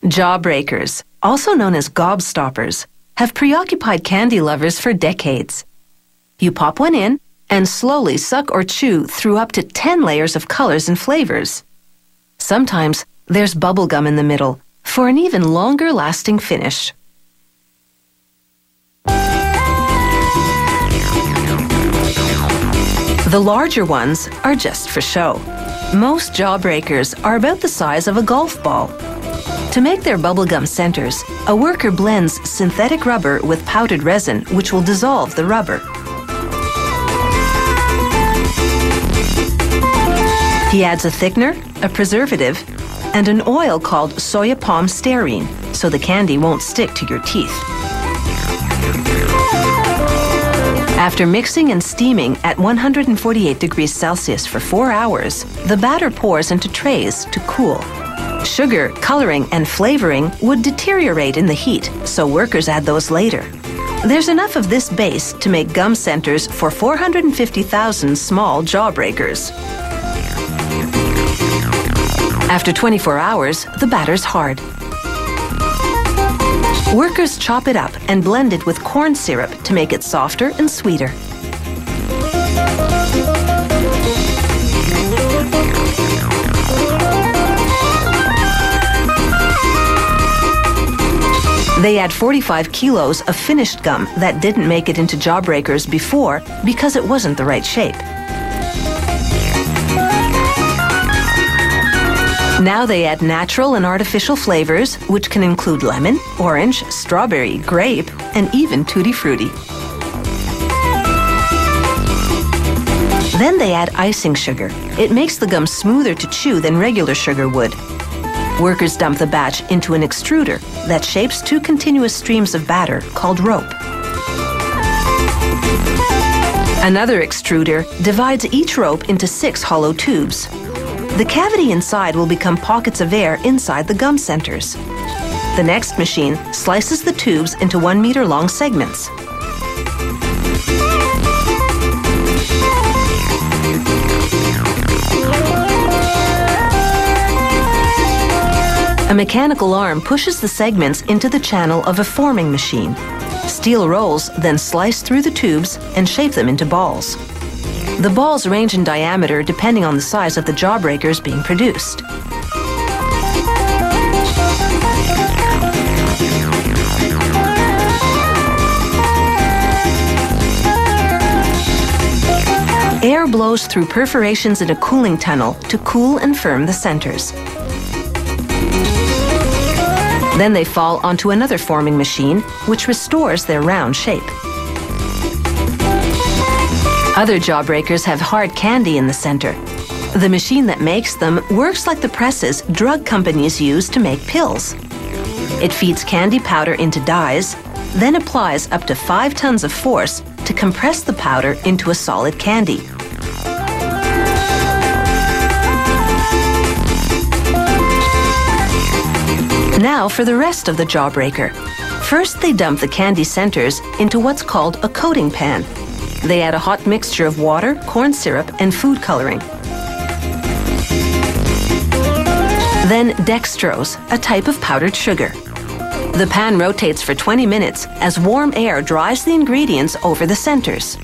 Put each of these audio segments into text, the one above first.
Jawbreakers, also known as gobstoppers, have preoccupied candy lovers for decades. You pop one in and slowly suck or chew through up to 10 layers of colors and flavors. Sometimes there's bubble gum in the middle for an even longer-lasting finish. The larger ones are just for show. Most Jawbreakers are about the size of a golf ball. To make their bubblegum centers, a worker blends synthetic rubber with powdered resin, which will dissolve the rubber. He adds a thickener, a preservative, and an oil called soya palm stearine, so the candy won't stick to your teeth. After mixing and steaming at 148 degrees Celsius for 4 hours, the batter pours into trays to cool. Sugar, coloring, and flavoring would deteriorate in the heat, so workers add those later. There's enough of this base to make gum centers for 450,000 small Jawbreakers. After 24 hours, the batter's hard. Workers chop it up and blend it with corn syrup to make it softer and sweeter. They add 45 kilos of finished gum that didn't make it into Jawbreakers before because it wasn't the right shape. Now they add natural and artificial flavors, which can include lemon, orange, strawberry, grape, and even tutti frutti. Then they add icing sugar. It makes the gum smoother to chew than regular sugar would. Workers dump the batch into an extruder that shapes 2 continuous streams of batter called rope. Another extruder divides each rope into 6 hollow tubes. The cavity inside will become pockets of air inside the gum centers. The next machine slices the tubes into 1-meter-long segments. A mechanical arm pushes the segments into the channel of a forming machine. Steel rolls then slice through the tubes and shape them into balls. The balls range in diameter depending on the size of the Jawbreakers being produced. Air blows through perforations in a cooling tunnel to cool and firm the centers. Then they fall onto another forming machine, which restores their round shape. Other Jawbreakers have hard candy in the center. The machine that makes them works like the presses drug companies use to make pills. It feeds candy powder into dies, then applies up to 5 tons of force to compress the powder into a solid candy. Now for the rest of the Jawbreaker. First, they dump the candy centers into what's called a coating pan. They add a hot mixture of water, corn syrup, and food coloring. Then dextrose, a type of powdered sugar. The pan rotates for 20 minutes as warm air dries the ingredients over the centers.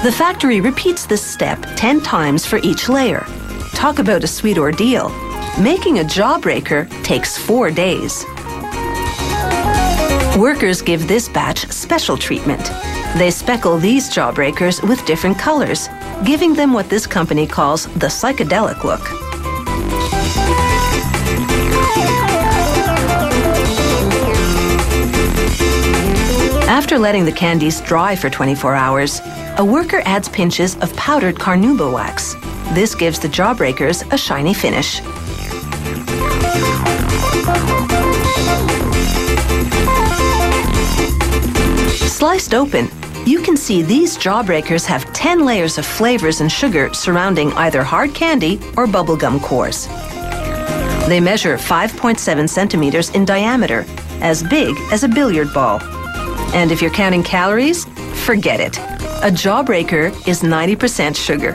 The factory repeats this step 10 times for each layer. Talk about a sweet ordeal. Making a Jawbreaker takes 4 days. Workers give this batch special treatment. They speckle these Jawbreakers with different colors, giving them what this company calls the psychedelic look. After letting the candies dry for 24 hours, a worker adds pinches of powdered carnauba wax. This gives the Jawbreakers a shiny finish. Sliced open, you can see these Jawbreakers have 10 layers of flavors and sugar surrounding either hard candy or bubblegum cores. They measure 5.7 centimeters in diameter, as big as a billiard ball. And if you're counting calories, forget it. A Jawbreaker is 90% sugar.